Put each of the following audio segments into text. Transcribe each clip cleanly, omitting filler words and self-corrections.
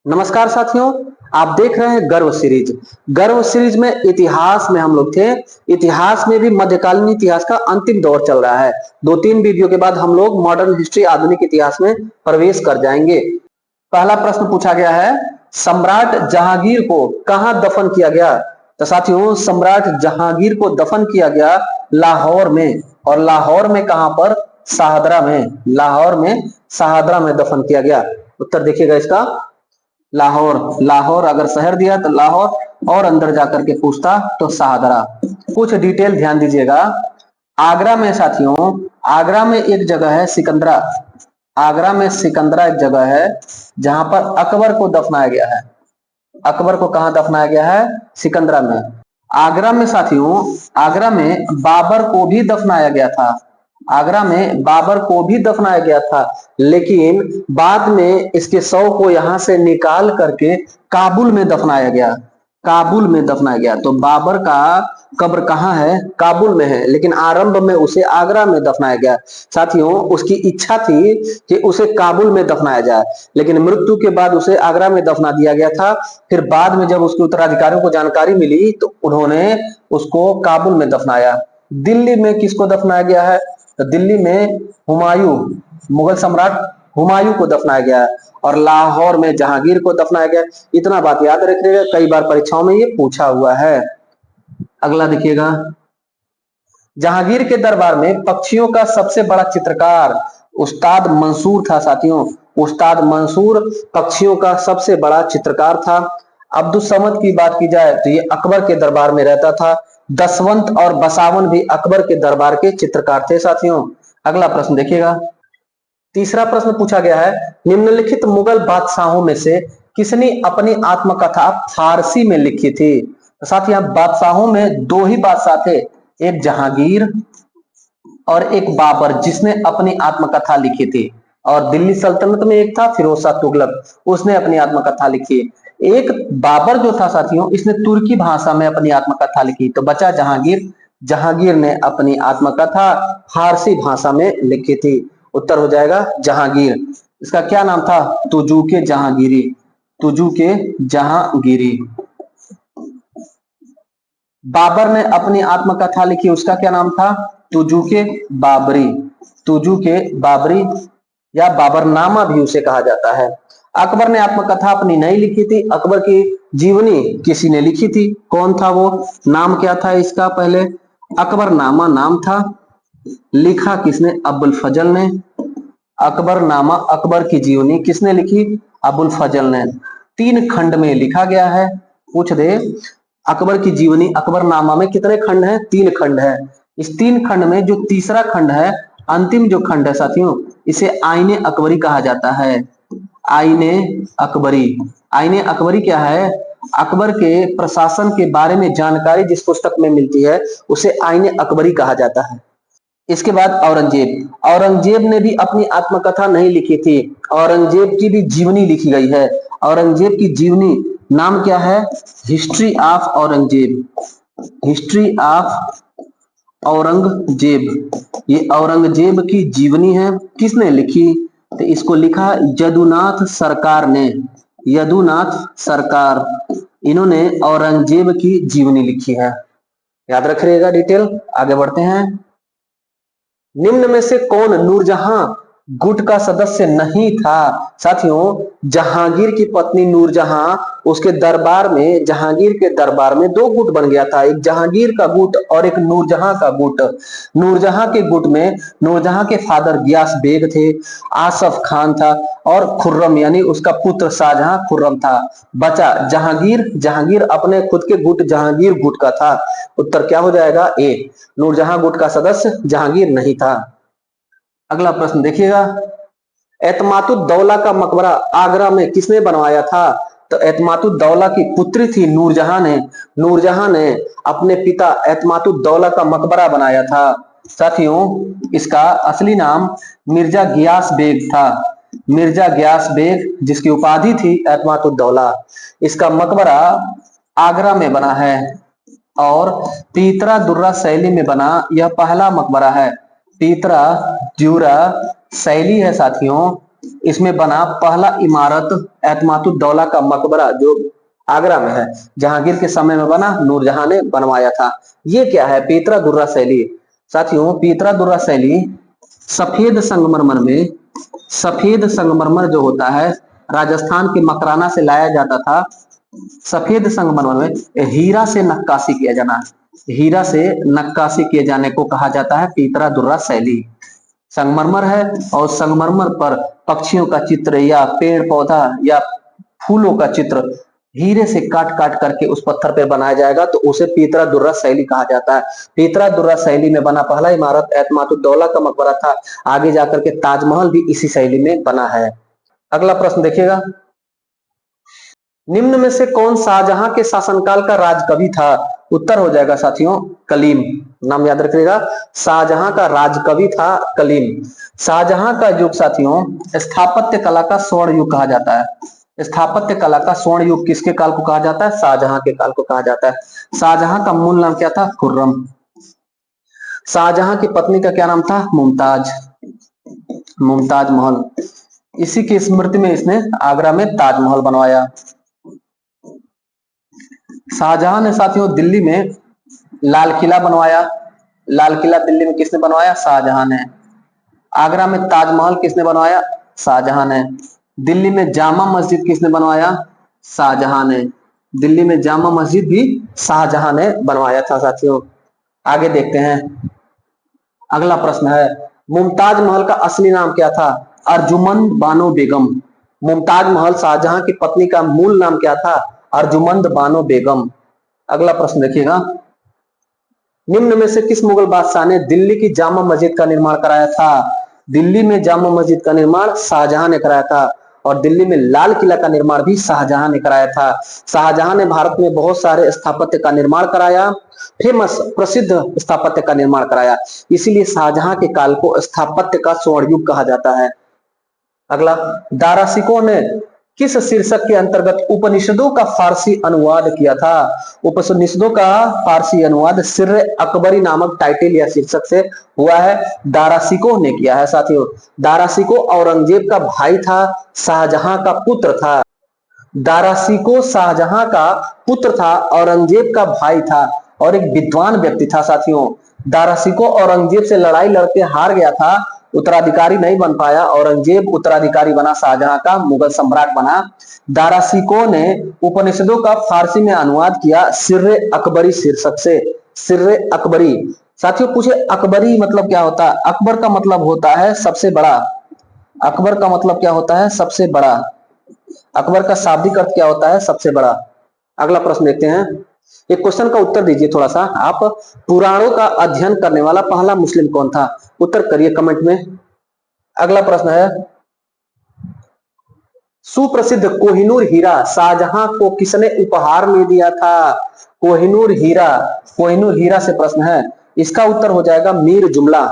नमस्कार साथियों, आप देख रहे हैं गर्व सीरीज। गर्व सीरीज में इतिहास में हम लोग थे। इतिहास में भी मध्यकालीन इतिहास का अंतिम दौर चल रहा है। 2-3 वीडियो के बाद हम लोग मॉडर्न हिस्ट्री आधुनिक इतिहास में प्रवेश कर जाएंगे। पहला प्रश्न पूछा गया है, सम्राट जहांगीर को कहां दफन किया गया? तो साथियों, सम्राट जहांगीर को दफन किया गया लाहौर में। और लाहौर में कहां पर? शाहदरा में। लाहौर में शाहदरा में दफन किया गया। उत्तर देखिएगा इसका, लाहौर। लाहौर अगर शहर दिया तो लाहौर, और अंदर जाकर के पूछता तो शाहदरा। कुछ डिटेल ध्यान दीजिएगा। आगरा में साथियों, आगरा में एक जगह है सिकंदरा। आगरा में सिकंदरा एक जगह है जहां पर अकबर को दफनाया गया है। अकबर को कहां दफनाया गया है? सिकंदरा में। आगरा में साथियों, आगरा में बाबर को भी दफनाया गया था। आगरा में बाबर को भी दफनाया गया था, लेकिन बाद में इसके शव को यहां से निकाल करके काबुल में दफनाया गया। काबुल में दफनाया गया। तो बाबर का कब्र कहाँ है? काबुल में है, लेकिन आरंभ में उसे आगरा में दफनाया गया। साथियों, उसकी इच्छा थी कि उसे काबुल में दफनाया जाए, लेकिन मृत्यु के बाद उसे आगरा में दफना दिया गया था। फिर बाद में जब उसके उत्तराधिकारियों को जानकारी मिली तो उन्होंने उसको काबुल में दफनाया। दिल्ली में किसको दफनाया गया है? तो दिल्ली में हुमायूं, मुगल सम्राट हुमायूं को दफनाया गया है। और लाहौर में जहांगीर को दफनाया गया। इतना बात याद रखिएगा, कई बार परीक्षाओं में ये पूछा हुआ है। अगला देखिएगा, जहांगीर के दरबार में पक्षियों का सबसे बड़ा चित्रकार उस्ताद मंसूर था। साथियों, उस्ताद मंसूर पक्षियों का सबसे बड़ा चित्रकार था। अब्दुल समद की बात की जाए तो ये अकबर के दरबार में रहता था। दसवंत और बसावन भी अकबर के दरबार के चित्रकार थे। साथियों, अगला प्रश्न देखिएगा। तीसरा प्रश्न पूछा गया है, निम्नलिखित मुगल बादशाहों में से किसने अपनी आत्मकथा फारसी में लिखी थी? तो साथियों, बादशाहों में दो ही बादशाह थे, एक जहांगीर और एक बाबर, जिसने अपनी आत्मकथा लिखी थी। और दिल्ली सल्तनत में एक था फिरोज शाह तुगलक, उसने अपनी आत्मकथा लिखी। एक बाबर जो था साथियों, इसने तुर्की भाषा में अपनी आत्मकथा लिखी। तो बचा जहांगीर। जहांगीर ने अपनी आत्मकथा फारसी भाषा में लिखी थी। उत्तर हो जाएगा जहांगीर। इसका क्या नाम था? तुजूके जहांगीरी। तुजूके जहांगीरी। बाबर ने अपनी आत्मकथा लिखी, उसका क्या नाम था? तुजूके बाबरी। तुजूके बाबरी या बाबरनामा भी उसे कहा जाता है। अकबर ने आत्मकथा अपनी नहीं लिखी थी, अकबर की जीवनी किसी ने लिखी थी। कौन था वो? नाम क्या था इसका? पहले अकबरनामा नाम था। लिखा किसने? अबुल फजल ने। अकबरनामा, अकबर की जीवनी किसने लिखी? अबुल फजल ने। 3 खंड में लिखा गया है। पूछ दे, अकबर की जीवनी अकबरनामा में कितने खंड हैं? 3 खंड है। इस 3 खंड में जो तीसरा खंड है, अंतिम जो खंड है साथियों, इसे आईने अकबरी कहा जाता है। आईने अकबरी। आईने अकबरी क्या है? अकबर के प्रशासन के बारे में जानकारी जिस पुस्तक में मिलती है उसे आईने अकबरी कहा जाता है। इसके बाद औरंगजेब। औरंगजेब ने भी अपनी आत्मकथा नहीं लिखी थी, औरंगजेब की भी जीवनी लिखी गई है। औरंगजेब की जीवनी नाम क्या है? History of Aurangzeb. History of Aurangzeb. ये औरंगजेब की जीवनी है। किसने लिखी? तो इसको लिखा यदुनाथ सरकार ने। यदुनाथ सरकार, इन्होंने औरंगजेब की जीवनी लिखी है। याद रखिएगा डिटेल। आगे बढ़ते हैं। निम्न में से कौन नूरजहां गुट का सदस्य नहीं था? साथियों, जहांगीर की पत्नी नूरजहां, उसके दरबार में, जहांगीर के दरबार में 2 गुट बन गया था, एक जहांगीर का गुट और एक नूरजहां का गुट। नूरजहां के गुट में नूरजहां के फादर गियास बेग थे, आसफ खान था और खुर्रम यानी उसका पुत्र शाहजहां खुर्रम था। बचा जहांगीर। जहांगीर अपने खुद के गुट जहांगीर गुट का था। उत्तर क्या हो जाएगा? ए। नूरजहां गुट का सदस्य जहांगीर नहीं था। अगला प्रश्न देखिएगा, एतमातुद्दौला का मकबरा आगरा में किसने बनवाया था? तो एतमातुद्दौला की पुत्री थी नूरजहां ने। नूरजहां ने अपने पिता एतमातुद्दौला का मकबरा बनाया था। साथियों, इसका असली नाम मिर्जा गियास बेग था। मिर्जा गियास बेग, जिसकी उपाधि थी एतमातुद्दौला। इसका मकबरा आगरा में बना है और पीतरा दुर्रा शैली में बना यह पहला मकबरा है। पीतरा दुर्रा शैली है साथियों, इसमें बना पहला इमारत एतमातुद्दौला का मकबरा जो आगरा में है, जहांगीर के समय में बना, नूरजहां ने बनवाया था। ये क्या है? पीतरा दुर्रा शैली। साथियों, पीतरा दुर्रा शैली सफेद संगमरमर में, सफेद संगमरमर जो होता है राजस्थान के मकराना से लाया जाता था। सफेद संगमरमर में हीरा से नक्काशी किया जाना, हीरा से नक्काशी किए जाने को कहा जाता है पीतरा दुर्रा शैली। संगमरमर है और संगमरमर पर पक्षियों का चित्र या पेड़ पौधा या फूलों का चित्र हीरे से काट काट करके उस पत्थर पे बनाया जाएगा, तो उसे पीतरा दुर्रा शैली कहा जाता है। पीतरा दुर्रा शैली में बना पहला इमारत एतमातुद्दौला का मकबरा था। आगे जाकर के ताजमहल भी इसी शैली में बना है। अगला प्रश्न देखिएगा, निम्न में से कौन शाहजहां के शासनकाल का राजकवि था? उत्तर हो जाएगा साथियों कलीम। नाम याद रखिएगा, शाहजहां का राजकवि था कलीम। शाहजहां का युग साथियों स्थापत्य कला का स्वर्ण युग कहा जाता है। स्थापत्य कला का स्वर्ण युग किसके काल को कहा जाता है? शाहजहां के काल को कहा जाता है। शाहजहां का मूल नाम क्या था? खुर्रम। शाहजहां की पत्नी का क्या नाम था? मुमताज, मुमताज महल। इसी की स्मृति में इसने आगरा में ताजमहल बनवाया। शाहजहां ने साथियों दिल्ली में लाल किला बनवाया। लाल किला दिल्ली में किसने बनवाया? शाहजहां ने। आगरा में ताजमहल किसने बनवाया? शाहजहां ने। दिल्ली में जामा मस्जिद किसने बनवाया? शाहजहां ने। दिल्ली में जामा मस्जिद भी शाहजहां ने बनवाया था साथियों। आगे देखते हैं, अगला प्रश्न है, मुमताज महल का असली नाम क्या था? अर्जुमंद बानो बेगम। मुमताज महल शाहजहां की पत्नी का मूल नाम क्या था? अर्जुमंद बानो बेगम। अगला प्रश्न देखिएगा, निम्न में से किस मुगल बादशाह ने दिल्ली की जामा मस्जिद का निर्माण कराया था? दिल्ली में जामा मस्जिद का निर्माण शाहजहां ने कराया था और दिल्ली में लाल किला का निर्माण भी शाहजहां ने कराया था। शाहजहां ने भारत में बहुत सारे स्थापत्य का निर्माण कराया, फेमस प्रसिद्ध स्थापत्य का निर्माण कराया, इसीलिए शाहजहां के काल को स्थापत्य का स्वर्ण युग कहा जाता है। अगला, दारासिकों ने किस शीर्षक के अंतर्गत उपनिषदों का फारसी अनुवाद किया था? उपनिषदों का फारसी अनुवाद सिर्रे अकबरी नामक टाइटल या शीर्षक से हुआ है। दारासिकों ने किया है साथियों। दारासिकों औरंगजेब का भाई था, शाहजहां का पुत्र था। दारासिकों शाहजहां का पुत्र था, औरंगजेब का भाई था और एक विद्वान व्यक्ति था साथियों। दारासिकों औरंगजेब से लड़ाई लड़के हार गया था, उत्तराधिकारी नहीं बन पाया। औरंगजेब उत्तराधिकारी बना, शाहजहां का मुगल सम्राट बना। दारासिकों ने उपनिषदों का फारसी में अनुवाद किया सिर्रे अकबरी शीर्षक से। सिर्रे अकबरी साथियों, पूछे अकबरी मतलब क्या होता है? अकबर का मतलब होता है सबसे बड़ा। अकबर का मतलब क्या होता है? सबसे बड़ा। अकबर का शाब्दिक अर्थ क्या होता है? सबसे बड़ा। अगला प्रश्न देखते हैं, एक क्वेश्चन का उत्तर दीजिए थोड़ा सा आप। पुराणों का अध्ययन करने वाला पहला मुस्लिम कौन था? उत्तर करिए कमेंट में। अगला प्रश्न है, सुप्रसिद्ध कोहिनूर हीरा शाहजहां को किसने उपहार में दिया था? कोहिनूर हीरा, कोहिनूर हीरा से प्रश्न है। इसका उत्तर हो जाएगा मीर जुमला।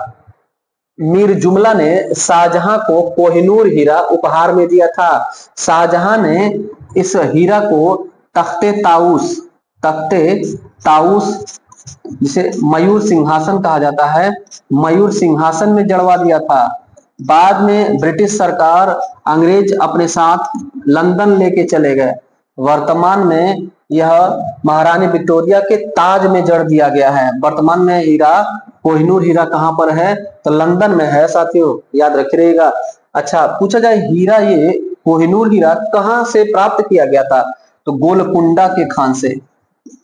मीर जुमला ने शाहजहां को कोहिनूर हीरा उपहार में दिया था। शाहजहां ने इस हीरा को तख्ते ताउस, तख्ते ताउस जिसे मयूर सिंहासन कहा जाता है, मयूर सिंहासन में जड़वा दिया था। बाद में ब्रिटिश सरकार, अंग्रेज अपने साथ लंदन लेके चले गए। वर्तमान में यह महारानी विक्टोरिया के ताज में जड़ दिया गया है। वर्तमान में हीरा, कोहिनूर हीरा कहां पर है? तो लंदन में है साथियों, याद रखिएगा। अच्छा, पूछा जाए हीरा, ये कोहिनूर हीरा कहां से प्राप्त किया गया था? तो गोलकुंडा के खान से।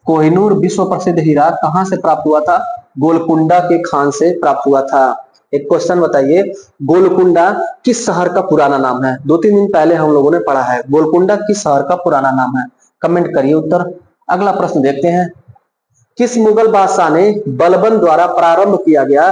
कोहिनूर विश्व प्रसिद्ध हीरा कहां से प्राप्त हुआ था? गोलकुंडा के खान से प्राप्त हुआ था। एक क्वेश्चन बताइए, गोलकुंडा किस शहर का पुराना नाम है? 2-3 दिन पहले हम लोगों ने पढ़ा है। गोलकुंडा किस शहर का पुराना नाम है? कमेंट करिए उत्तर। अगला प्रश्न देखते हैं, किस मुगल बादशाह ने बलबन द्वारा प्रारंभ किया गया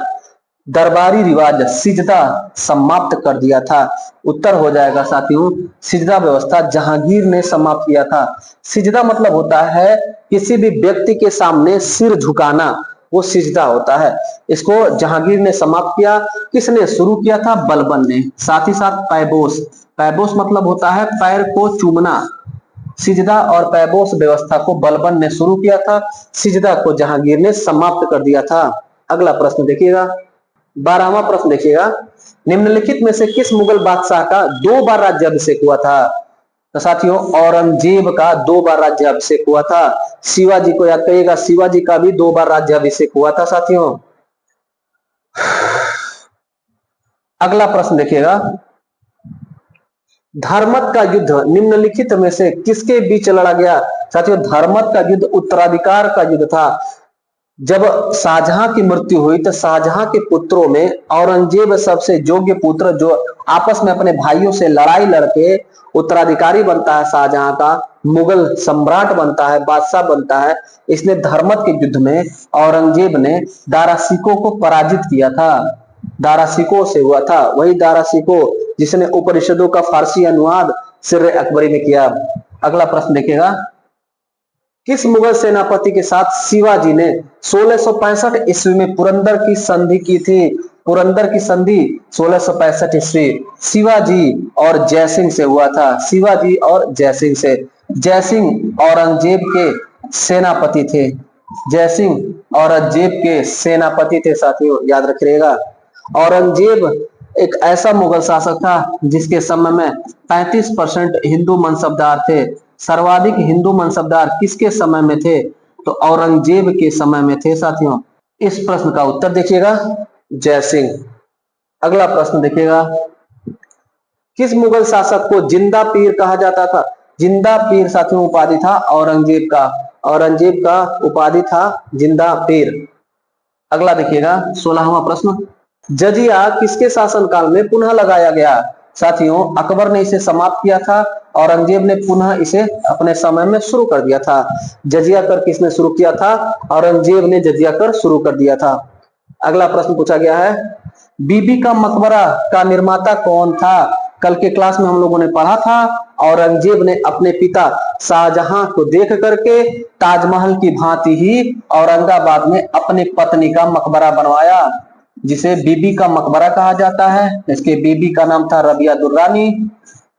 दरबारी रिवाज सिजदा समाप्त कर दिया था? उत्तर हो जाएगा साथियों, सिजदा व्यवस्था जहांगीर ने समाप्त किया था। सिजदा मतलब होता है किसी भी व्यक्ति के सामने सिर झुकाना, वो सिजदा होता है। इसको जहांगीर ने समाप्त किया। किसने शुरू किया था? बलबन ने। साथ ही साथ पैबोस, पैबोस मतलब होता है पैर को चूमना। सिजदा और पैबोस व्यवस्था को बलबन ने शुरू किया था, सिजदा को जहांगीर ने समाप्त कर दिया था। अगला प्रश्न देखिएगा, 12वां प्रश्न देखिएगा, निम्नलिखित में से किस मुगल बादशाह का 2 बार राज्याभिषेक हुआ था? तो साथियों औरंगजेब का 2 बार राज्याभिषेक हुआ था। शिवाजी को याद करिएगा, शिवाजी का भी 2 बार राज्याभिषेक हुआ था साथियों। अगला प्रश्न देखिएगा, धर्मत का युद्ध निम्नलिखित में से किसके बीच लड़ा गया? साथियों धर्मत का युद्ध उत्तराधिकार का युद्ध था। जब शाहजहां की मृत्यु हुई तो शाहजहां के पुत्रों में औरंगजेब सबसे योग्य पुत्र, जो आपस में अपने भाइयों से लड़ाई लड़के उत्तराधिकारी बनता है, शाहजहां का मुगल सम्राट बनता है, बादशाह बनता है। इसने धर्मत के युद्ध में औरंगजेब ने दारा शिकोह को पराजित किया था। दारा शिकोह से हुआ था, वही दारा शिकोह जिसने उपनिषदों का फारसी अनुवाद सिर्रे अकबरी में किया। अगला प्रश्न देखिएगा, किस मुगल सेनापति के साथ शिवाजी ने 1665 ईस्वी में पुरंदर की संधि की थी? पुरंदर की संधि 1665 ईस्वी शिवाजी और जयसिंह से हुआ था। शिवाजी और जयसिंह से। जयसिंह औरंगजेब के सेनापति थे। जयसिंह औरंगजेब के सेनापति थे साथियों, याद रखिएगा। औरंगजेब एक ऐसा मुगल शासक था जिसके समय में 35% हिंदू मनसबदार थे। सर्वाधिक हिंदू मनसबदार किसके समय में थे? तो औरंगजेब के समय में थे साथियों। इस प्रश्न का उत्तर देखिएगा, जयसिंह। अगला प्रश्न देखिएगा, किस मुगल शासक को जिंदा पीर कहा जाता था? जिंदा पीर साथियों उपाधि था औरंगजेब का। औरंगजेब का उपाधि था जिंदा पीर। अगला देखिएगा 16वां प्रश्न, जजिया किसके शासनकाल में पुनः लगाया गया? साथियों अकबर ने इसे समाप्त किया था, औरंगजेब ने पुनः इसे अपने समय में शुरू कर दिया था। जजिया कर किसने शुरू किया था? औरंगजेब ने जजिया कर शुरू कर दिया था। अगला प्रश्न पूछा गया है, बीबी का मकबरा का निर्माता कौन था? कल के क्लास में हम लोगों ने पढ़ा था, औरंगजेब ने अपने पिता शाहजहां को देख करके ताजमहल की भांति ही औरंगाबाद में अपनी पत्नी का मकबरा बनवाया, जिसे बीबी का मकबरा कहा जाता है। इसके बीबी का नाम था रबिया दुर्रानी।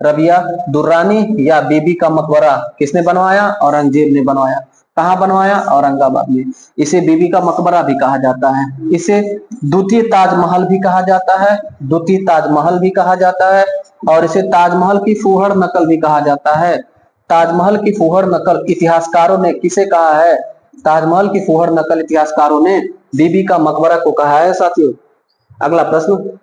रबिया दुर्रानी या बीबी का मकबरा किसने बनवाया? औरंगजेब ने बनवाया। कहाँ बनवाया? औरंगाबाद में। इसे बीबी का मकबरा भी कहा जाता है। इसे द्वितीय ताजमहल भी कहा जाता है। द्वितीय ताजमहल भी कहा जाता है और इसे ताजमहल की फूहड़ नकल भी कहा जाता है। ताजमहल की फूहड़ नकल इतिहासकारों ने किसे कहा है? ताजमहल की फूहड़ नकल इतिहासकारों ने बीबी का मकबरा को कहा है साथियों। अगला प्रश्न,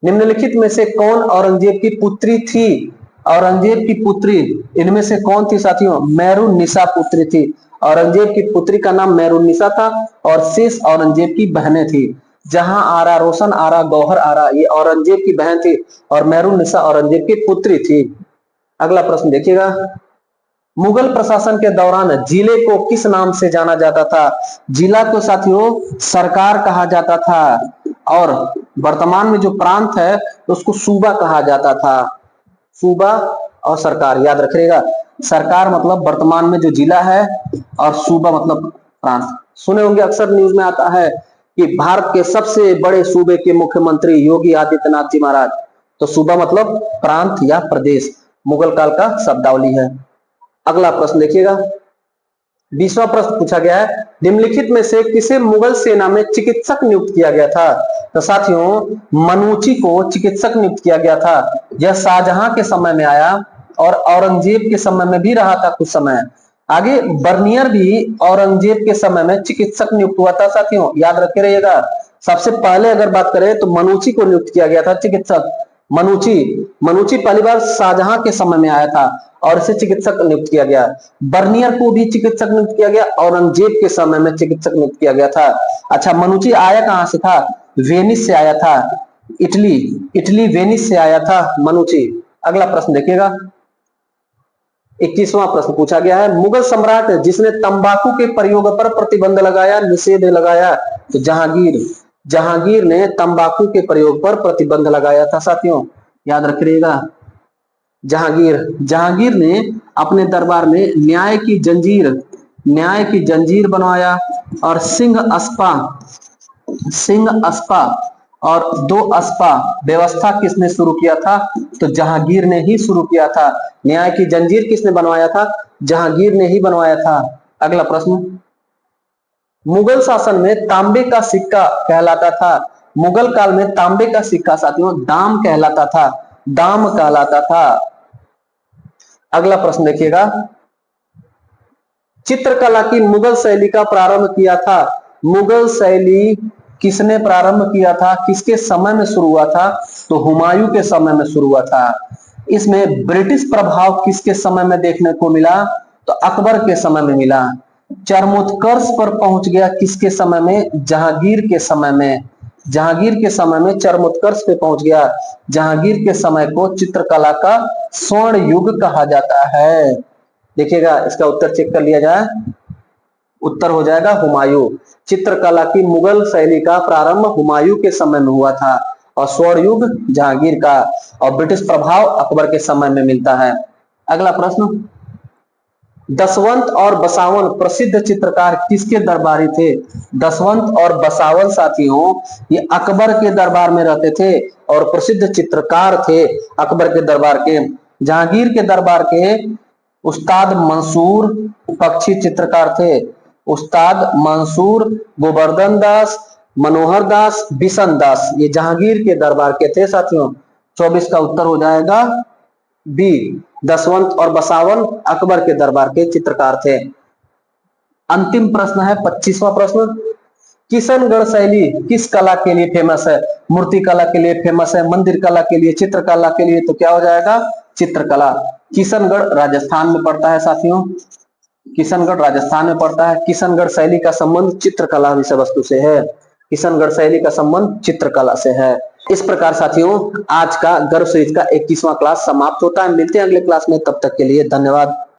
निम्नलिखित में से कौन औरंगजेब की पुत्री थी? औरंगजेब की पुत्री इनमें से कौन थी साथियों? मेहरुन्निसा पुत्री थी। औरंगजेब की पुत्री का नाम मेहरुन्निसा था और शेष औरंगजेब की बहनें थी। जहां आरा, रोशन आरा, गौहर आरा ये औरंगजेब की बहन थी और मेहरुन्निसा औरंगजेब की पुत्री थी। अगला प्रश्न देखिएगा, मुगल प्रशासन के दौरान जिले को किस नाम से जाना जाता था? जिला को साथियों सरकार कहा जाता था और वर्तमान में जो प्रांत है उसको सूबा कहा जाता था। सूबा और सरकार याद रखिएगा। सरकार मतलब वर्तमान में जो जिला है और सूबा मतलब प्रांत। सुने होंगे अक्सर न्यूज में आता है कि भारत के सबसे बड़े सूबे के मुख्यमंत्री योगी आदित्यनाथ जी महाराज। तो सूबा मतलब प्रांत या प्रदेश, मुगल काल का शब्दावली है। अगला प्रश्न देखिएगा, 20वां प्रश्न पूछा गया है, निम्नलिखित में से किसे मुगल सेना में चिकित्सक नियुक्त किया गया था? तो साथियों मनूची को चिकित्सक नियुक्त किया गया था। यह शाहजहां के समय में आया और औरंगजेब के समय में भी रहा था कुछ समय। आगे बर्नियर भी औरंगजेब के समय में चिकित्सक नियुक्त हुआ था साथियों, याद रखे रहिएगा। सबसे पहले अगर बात करें तो मनूची को नियुक्त किया गया था चिकित्सक। मनूची पहली बार शाहजहां के समय में आया था और इसे चिकित्सक नियुक्त किया गया। बर्नियर को भी चिकित्सक नियुक्त किया गया, औरंगजेब के समय में चिकित्सक नियुक्त किया गया था। अच्छा, मनूची आया कहां से था? वेनिस से आया था। इटली वेनिस से आया था मनूची। अगला प्रश्न देखिएगा, 21वां प्रश्न पूछा गया है, मुगल सम्राट जिसने तंबाकू के प्रयोग पर प्रतिबंध लगाया, निषेध लगाया? तो जहांगीर ने तंबाकू के प्रयोग पर प्रतिबंध लगाया था साथियों, याद रखिएगा। जहांगीर ने अपने दरबार में न्याय की जंजीर बनवाया और सिंह अस्पा और 2 अस्पा व्यवस्था किसने शुरू किया था? तो जहांगीर ने ही शुरू किया था। न्याय की जंजीर किसने बनवाया था? जहांगीर ने ही बनवाया था। अगला प्रश्न, मुगल शासन में तांबे का सिक्का कहलाता था मुगल काल में तांबे का सिक्का साथियों दाम कहलाता था, दाम कहलाता था। अगला प्रश्न देखिएगा, चित्रकला की मुगल शैली का प्रारंभ किया था। मुगल शैली किसने प्रारंभ किया था, किसके समय में शुरू हुआ था? तो हुमायूं के समय में शुरू हुआ था। इसमें ब्रिटिश प्रभाव किसके समय में देखने को मिला? तो अकबर के समय में मिला। चरमोत्कर्ष पर पहुंच गया किसके समय में? जहांगीर के समय में। जहांगीर के समय में चरमोत्कर्ष पे पहुंच गया। जहांगीर के समय को चित्रकला का स्वर्ण युग कहा जाता है। देखिएगा, इसका उत्तर चेक कर लिया जाए। उत्तर हो जाएगा हुमायूं। चित्रकला की मुगल शैली का प्रारंभ हुमायूं के समय में हुआ था और स्वर्ण युग जहांगीर का, और ब्रिटिश प्रभाव अकबर के समय में मिलता है। अगला प्रश्न, दसवंत और बसावन प्रसिद्ध चित्रकार किसके दरबारी थे? दसवंत और बसावन साथियों ये अकबर के दरबार में रहते थे और प्रसिद्ध चित्रकार थे अकबर के दरबार के। जहांगीर के दरबार के उस्ताद मंसूर पक्षी चित्रकार थे। उस्ताद मंसूर, गोवर्धन दास, मनोहर दास, बिशन दास, ये जहांगीर के दरबार के थे साथियों। 24 का उत्तर हो जाएगा बी। दसवंत और बसावन अकबर के दरबार के चित्रकार थे। अंतिम प्रश्न है 25वां प्रश्न, किशनगढ़ शैली किस कला के लिए फेमस है? मूर्ति कला के लिए फेमस है, मंदिर कला के लिए, चित्रकला के लिए, तो क्या हो जाएगा? चित्रकला। किशनगढ़ राजस्थान में पड़ता है साथियों, किशनगढ़ राजस्थान में पड़ता है। किशनगढ़ शैली का संबंध चित्रकला विषय वस्तु से है। किशनगढ़ शैली का संबंध चित्रकला से है। इस प्रकार साथियों आज का गर्व सीरीज का 21वां क्लास समाप्त होता है। मिलते हैं अगले क्लास में, तब तक के लिए धन्यवाद।